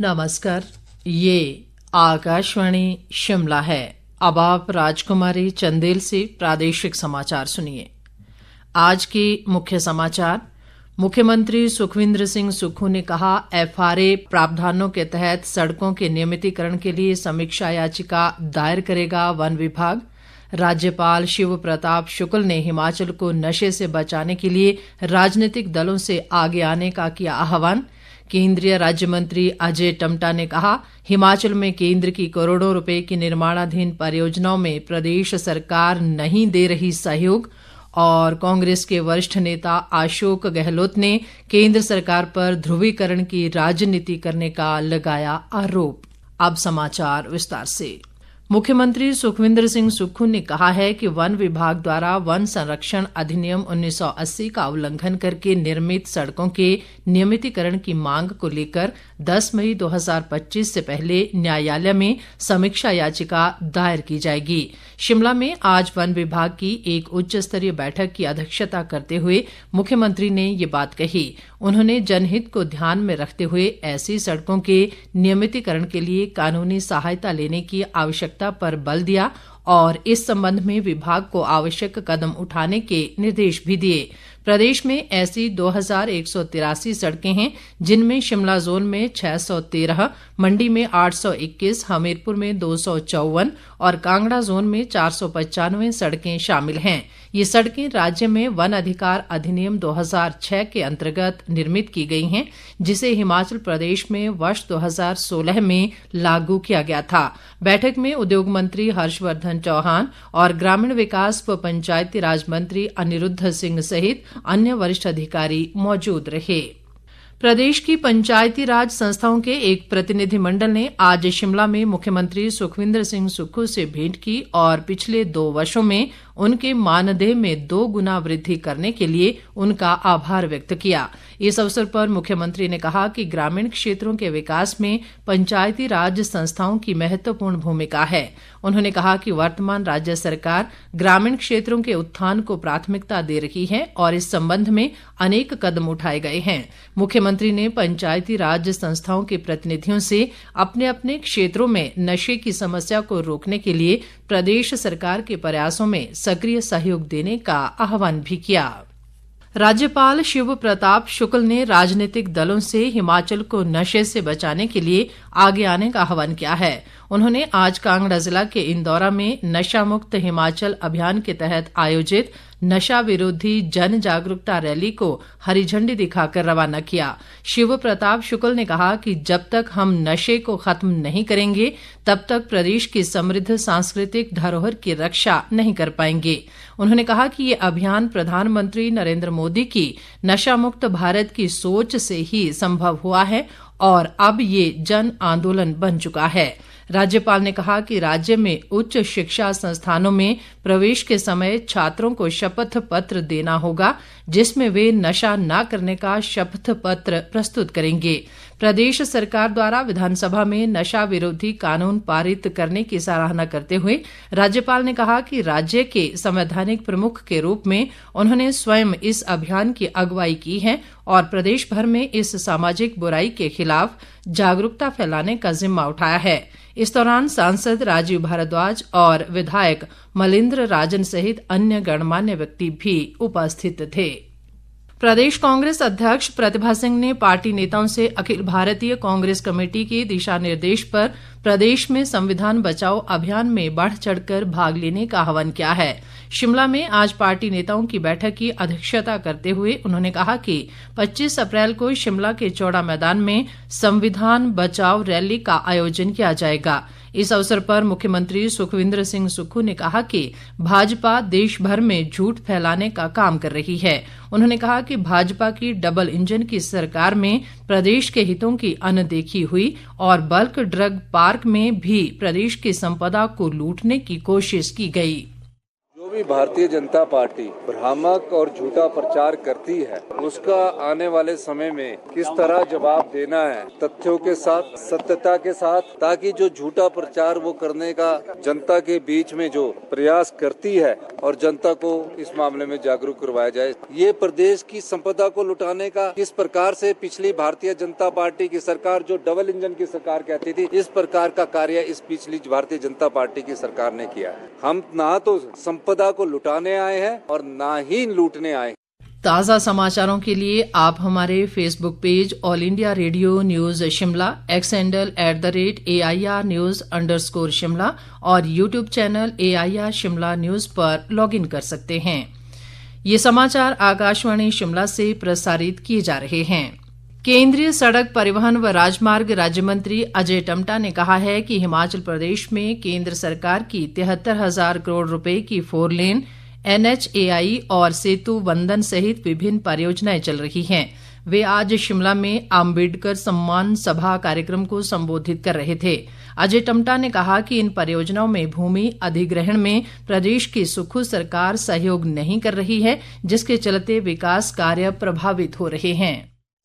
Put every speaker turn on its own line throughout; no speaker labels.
नमस्कार, ये आकाशवाणी शिमला है। अब आप राजकुमारी चंदेल से प्रादेशिक समाचार सुनिए। आज के मुख्य समाचार। मुख्यमंत्री सुखविंदर सिंह सुक्खू ने कहा, एफआरए प्रावधानों के तहत सड़कों के नियमितीकरण के लिए समीक्षा याचिका दायर करेगा वन विभाग। राज्यपाल शिव प्रताप शुक्ल ने हिमाचल को नशे से बचाने के लिए राजनीतिक दलों से आगे आने का किया आह्वान। केंद्रीय राज्य मंत्री अजय टम्टा ने कहा, हिमाचल में केंद्र की करोड़ों रुपए की निर्माणाधीन परियोजनाओं में प्रदेश सरकार नहीं दे रही सहयोग। और कांग्रेस के वरिष्ठ नेता अशोक गहलोत ने केंद्र सरकार पर ध्रुवीकरण की राजनीति करने का लगाया आरोप। अब समाचार विस्तार से। मुख्यमंत्री सुखविंदर सिंह सुक्खू ने कहा है कि वन विभाग द्वारा वन संरक्षण अधिनियम 1980 का उल्लंघन करके निर्मित सड़कों के नियमितीकरण की मांग को लेकर 10 मई 2025 से पहले न्यायालय में समीक्षा याचिका दायर की जाएगी। शिमला में आज वन विभाग की एक उच्च स्तरीय बैठक की अध्यक्षता करते हुए मुख्यमंत्री ने ये बात कही। उन्होंने जनहित को ध्यान में रखते हुए ऐसी सड़कों के नियमितीकरण के लिए कानूनी सहायता लेने की आवश्यकता पर बल दिया और इस संबंध में विभाग को आवश्यक कदम उठाने के निर्देश भी दिए। प्रदेश में ऐसी 2183 सड़कें हैं, जिनमें शिमला जोन में 613, मंडी में 821, हमीरपुर में 254 और कांगड़ा जोन में 495 सड़कें शामिल हैं। ये सड़कें राज्य में वन अधिकार अधिनियम 2006 के अंतर्गत निर्मित की गई हैं, जिसे हिमाचल प्रदेश में वर्ष 2016 में लागू किया गया था। बैठक में उद्योग मंत्री हर्षवर्धन चौहान और ग्रामीण विकास व पंचायती राज मंत्री अनिरुद्ध सिंह सहित अन्य वरिष्ठ अधिकारी मौजूद रहे। प्रदेश की पंचायती राज संस्थाओं के एक प्रतिनिधिमंडल ने आज शिमला में मुख्यमंत्री सुखविंदर सिंह सुक्खू से भेंट की और पिछले 2 वर्षों में उनके मानदेय में 2 गुना वृद्धि करने के लिए उनका आभार व्यक्त किया। इस अवसर पर मुख्यमंत्री ने कहा कि ग्रामीण क्षेत्रों के विकास में पंचायती राज संस्थाओं की महत्वपूर्ण भूमिका है। उन्होंने कहा कि वर्तमान राज्य सरकार ग्रामीण क्षेत्रों के उत्थान को प्राथमिकता दे रही है और इस संबंध में अनेक कदम उठाए गए हैं। मुख्यमंत्री ने पंचायती राज संस्थाओं के प्रतिनिधियों से अपने अपने क्षेत्रों में नशे की समस्या को रोकने के लिए प्रदेश सरकार के प्रयासों में सक्रिय सहयोग देने का आह्वान भी किया। राज्यपाल शिव प्रताप शुक्ल ने राजनीतिक दलों से हिमाचल को नशे से बचाने के लिए आगे आने का आह्वान किया है। उन्होंने आज कांगड़ा जिला के इंदौरा में नशा मुक्त हिमाचल अभियान के तहत आयोजित नशा विरोधी जन जागरूकता रैली को हरी झंडी दिखाकर रवाना किया। शिव प्रताप शुक्ल ने कहा कि जब तक हम नशे को खत्म नहीं करेंगे, तब तक प्रदेश की समृद्ध सांस्कृतिक धरोहर की रक्षा नहीं कर पाएंगे। उन्होंने कहा कि ये अभियान प्रधानमंत्री नरेंद्र मोदी की नशा मुक्त भारत की सोच से ही संभव हुआ है और अब ये जन आंदोलन बन चुका है। राज्यपाल ने कहा कि राज्य में उच्च शिक्षा संस्थानों में प्रवेश के समय छात्रों को शपथ पत्र देना होगा, जिसमें वे नशा न करने का शपथ पत्र प्रस्तुत करेंगे। प्रदेश सरकार द्वारा विधानसभा में नशा विरोधी कानून पारित करने की सराहना करते हुए राज्यपाल ने कहा कि राज्य के संवैधानिक प्रमुख के रूप में उन्होंने स्वयं इस अभियान की अगुवाई की है और प्रदेश भर में इस सामाजिक बुराई के खिलाफ जागरूकता फैलाने का जिम्मा उठाया है। इस दौरान सांसद राजीव भारद्वाज और विधायक मलिंद्र राजन सहित अन्य गणमान्य व्यक्ति भी उपस्थित थे। प्रदेश कांग्रेस अध्यक्ष प्रतिभा सिंह ने पार्टी नेताओं से अखिल भारतीय कांग्रेस कमेटी के दिशा निर्देश पर प्रदेश में संविधान बचाओ अभियान में बढ़ चढ़कर भाग लेने का आह्वान किया है। शिमला में आज पार्टी नेताओं की बैठक की अध्यक्षता करते हुए उन्होंने कहा कि 25 अप्रैल को शिमला के चौड़ा मैदान में संविधान बचाओ रैली का आयोजन किया जाएगा। इस अवसर पर मुख्यमंत्री सुखविंदर सिंह सुक्खू ने कहा कि भाजपा देश भर में झूठ फैलाने का काम कर रही है। उन्होंने कहा कि भाजपा की डबल इंजन की सरकार में प्रदेश के हितों की अनदेखी हुई और बल्क ड्रग पार्क में भी प्रदेश की संपदा को लूटने की कोशिश की गई।
जो भी भी भारतीय जनता पार्टी भ्रामक और झूठा प्रचार करती है, उसका आने वाले समय में किस तरह जवाब देना है, तथ्यों के साथ, सत्यता के साथ, ताकि जो झूठा प्रचार वो करने का जनता के बीच में जो प्रयास करती है और जनता को इस मामले में जागरूक करवाया जाए। ये प्रदेश की संपदा को लुटाने का किस प्रकार से पिछली भारतीय जनता पार्टी की सरकार, जो डबल इंजन की सरकार कहती थी, इस प्रकार का कार्य इस पिछली भारतीय जनता पार्टी की सरकार ने किया है। हम ना तो संपदा को लुटाने आए हैं और ना ही लूटने आए हैं।
ताज़ा समाचारों के लिए आप हमारे Facebook page all India radio news Shimla, x handle @AIR News _ और YouTube channel AIR Shimla news पर लॉगिन कर सकते हैं। ये समाचार आकाशवाणी शिमला से प्रसारित किए जा रहे हैं। केंद्रीय सड़क परिवहन व राजमार्ग राज्य मंत्री अजय टम्टा ने कहा है कि हिमाचल प्रदेश में केंद्र सरकार की 73,000 करोड़ रुपए की 4 लेन NHAI और सेतु बंधन सहित विभिन्न परियोजनाएं चल रही हैं। वे आज शिमला में अम्बेडकर सम्मान सभा कार्यक्रम को संबोधित कर रहे थे। अजय टम्टा ने कहा कि इन परियोजनाओं में भूमि अधिग्रहण में प्रदेश की सुक्खू सरकार सहयोग नहीं कर रही है, जिसके चलते विकास कार्य प्रभावित हो रहे हैं।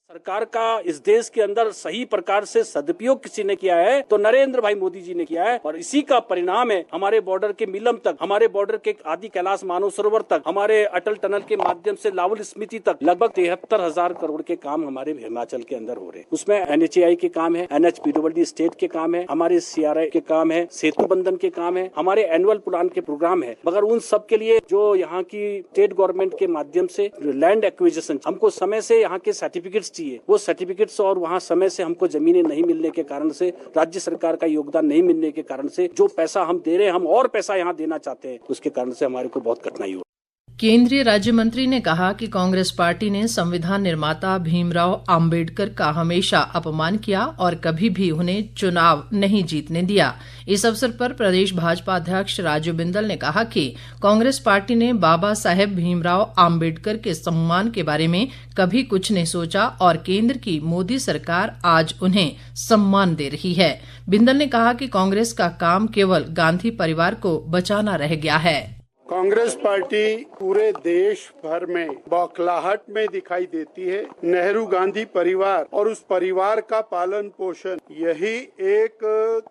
सरकार का इस देश के अंदर सही प्रकार से सदुपयोग किसी ने किया है तो नरेंद्र भाई मोदी जी ने किया है, और इसी का परिणाम है हमारे बॉर्डर के मिलम तक, हमारे बॉर्डर के आदि कैलाश मानव सरोवर तक, हमारे अटल टनल के माध्यम से लाहौल स्मृति तक लगभग 73,000 करोड़ के काम हमारे हिमाचल के अंदर हो रहे हैं। उसमें NHAI के काम है, NHPWD स्टेट के काम है, हमारे CRI के काम है, सेतु बंधन के काम है, हमारे एनुअल प्लान के प्रोग्राम है। मगर उन सब के लिए जो यहाँ की स्टेट गवर्नमेंट के माध्यम से लैंड एक्विजिशन, हमको समय से यहाँ के सर्टिफिकेट्स चाहिए, वो सर्टिफिकेट्स और वहाँ समय से हमको जमीनें नहीं मिलने के कारण से, राज्य सरकार का योगदान नहीं मिलने के कारण से, जो पैसा हम दे रहे हैं हम और पैसा यहाँ देना चाहते हैं, उसके कारण से हमारे को बहुत कठिनाई हो।
केंद्रीय राज्य मंत्री ने कहा कि कांग्रेस पार्टी ने संविधान निर्माता भीमराव अंबेडकर का हमेशा अपमान किया और कभी भी उन्हें चुनाव नहीं जीतने दिया। इस अवसर पर प्रदेश भाजपा अध्यक्ष राजू बिंदल ने कहा कि कांग्रेस पार्टी ने बाबा साहेब भीमराव अंबेडकर के सम्मान के बारे में कभी कुछ नहीं सोचा और केंद्र की मोदी सरकार आज उन्हें सम्मान दे रही है। बिंदल ने कहा कि कांग्रेस का काम केवल गांधी परिवार को बचाना रह गया है।
कांग्रेस पार्टी पूरे देश भर में बौखलाहट में दिखाई देती है। नेहरू गांधी परिवार और उस परिवार का पालन पोषण, यही एक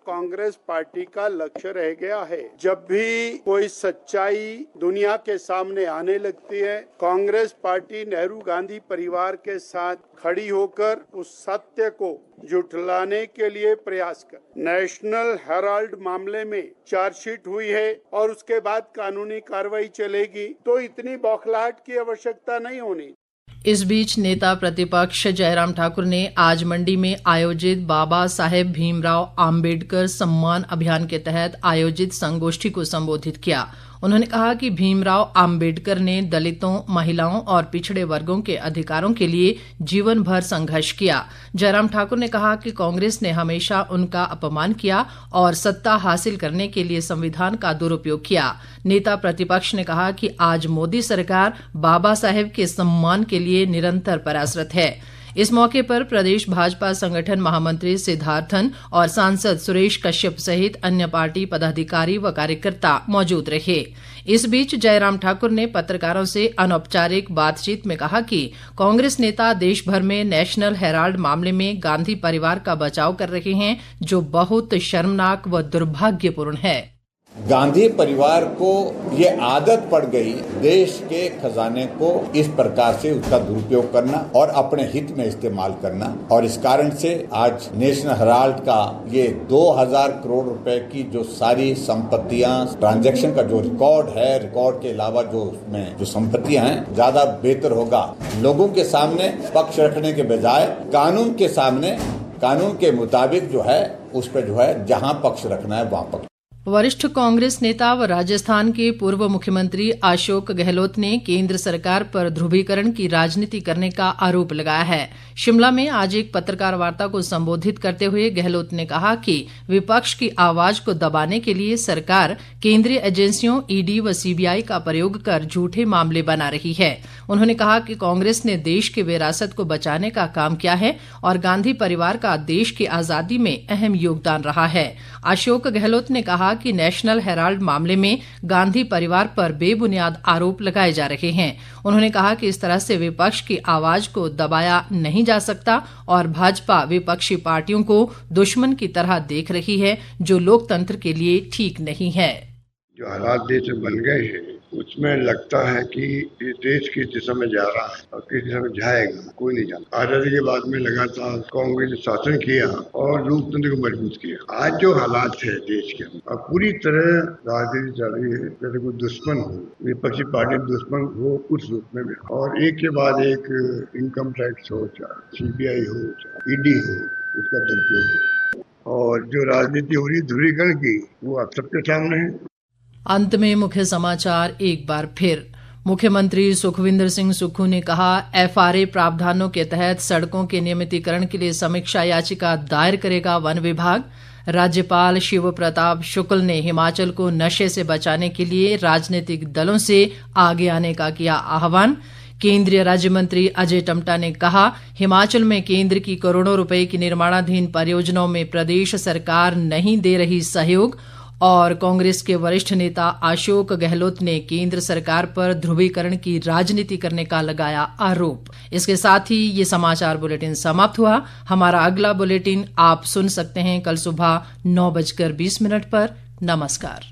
कांग्रेस पार्टी का लक्ष्य रह गया है। जब भी कोई सच्चाई दुनिया के सामने आने लगती है, कांग्रेस पार्टी नेहरू गांधी परिवार के साथ खड़ी होकर उस सत्य को झुठलाने के लिए प्रयास कर। नेशनल हेराल्ड मामले में चार्जशीट हुई है और उसके बाद कानूनी कार्रवाई चलेगी, तो इतनी बौखलाहट की आवश्यकता नहीं होनी।
इस बीच नेता प्रतिपक्ष जयराम ठाकुर ने आज मंडी में आयोजित बाबा साहेब भीमराव अंबेडकर सम्मान अभियान के तहत आयोजित संगोष्ठी को संबोधित किया। उन्होंने कहा कि भीमराव अंबेडकर ने दलितों, महिलाओं और पिछड़े वर्गों के अधिकारों के लिए जीवन भर संघर्ष किया। जयराम ठाकुर ने कहा कि कांग्रेस ने हमेशा उनका अपमान किया और सत्ता हासिल करने के लिए संविधान का दुरुपयोग किया। नेता प्रतिपक्ष ने कहा कि आज मोदी सरकार बाबा साहेब के सम्मान के लिए निरंतर प्रयासरत है। इस मौके पर प्रदेश भाजपा संगठन महामंत्री सिद्धार्थन और सांसद सुरेश कश्यप सहित अन्य पार्टी पदाधिकारी व कार्यकर्ता मौजूद रहे। इस बीच जयराम ठाकुर ने पत्रकारों से अनौपचारिक बातचीत में कहा कि कांग्रेस नेता देश भर में नेशनल हेराल्ड मामले में गांधी परिवार का बचाव कर रहे हैं, जो बहुत शर्मनाक व दुर्भाग्यपूर्ण है।
गांधी परिवार को ये आदत पड़ गई देश के खजाने को इस प्रकार से उसका दुरुपयोग करना और अपने हित में इस्तेमाल करना, और इस कारण से आज नेशनल हेराल्ड का ये 2000 करोड़ रुपए की जो सारी संपत्तियां, ट्रांजैक्शन का जो रिकॉर्ड है, रिकॉर्ड के अलावा जो उसमें जो संपत्तियां हैं, ज्यादा बेहतर होगा लोगों के सामने पक्ष रखने के बजाय कानून के सामने, कानून के मुताबिक जो है उस पर जो है जहां पक्ष रखना है वहां पक्ष।
वरिष्ठ कांग्रेस नेता व राजस्थान के पूर्व मुख्यमंत्री अशोक गहलोत ने केंद्र सरकार पर ध्रुवीकरण की राजनीति करने का आरोप लगाया है। शिमला में आज एक पत्रकार वार्ता को संबोधित करते हुए गहलोत ने कहा कि विपक्ष की आवाज को दबाने के लिए सरकार केंद्रीय एजेंसियों ईडी व सीबीआई का प्रयोग कर झूठे मामले बना रही है। उन्होंने कहा कि कांग्रेस ने देश की विरासत को बचाने का काम किया है और गांधी परिवार का देश की आजादी में अहम योगदान रहा है। अशोक गहलोत ने कहा कहा कि नेशनल हेराल्ड मामले में गांधी परिवार पर बेबुनियाद आरोप लगाए जा रहे हैं। उन्होंने कहा कि इस तरह से विपक्ष की आवाज को दबाया नहीं जा सकता और भाजपा विपक्षी पार्टियों को दुश्मन की तरह देख रही है, जो लोकतंत्र के लिए ठीक नहीं है।
जो हालात देश में बन गए हैं उसमें लगता है कि ये देश किस दिशा में जा रहा है और किस दिशा में जाएगा कोई नहीं जानता। आजादी के बाद में लगातार कांग्रेस ने शासन किया और लोकतंत्र को मजबूत किया। आज जो हालात है देश के अंदर अब पूरी तरह राजनीति चल रही है जैसे कोई दुश्मन हो, विपक्षी पार्टी दुश्मन हो उस रूप में भी, और एक के बाद एक इनकम टैक्स हो, चाहे CBI हो, चाहे ED हो, उसका दुरुपयोग हो, और जो राजनीति हो रही है ध्रुवीकरण की वो आप सबके सामने है।
अंत में मुख्य समाचार एक बार फिर। मुख्यमंत्री सुखविंदर सिंह सुक्खू ने कहा, FRA प्रावधानों के तहत सड़कों के नियमितीकरण के लिए समीक्षा याचिका दायर करेगा वन विभाग। राज्यपाल शिव प्रताप शुक्ल ने हिमाचल को नशे से बचाने के लिए राजनीतिक दलों से आगे आने का किया आह्वान। केंद्रीय राज्य मंत्री अजय टम्टा ने कहा, हिमाचल में केंद्र की करोड़ों रुपए की निर्माणाधीन परियोजनाओं में प्रदेश सरकार नहीं दे रही सहयोग। और कांग्रेस के वरिष्ठ नेता अशोक गहलोत ने केंद्र सरकार पर ध्रुवीकरण की राजनीति करने का लगाया आरोप। इसके साथ ही ये समाचार बुलेटिन समाप्त हुआ। हमारा अगला बुलेटिन आप सुन सकते हैं कल सुबह 9:20 पर। नमस्कार।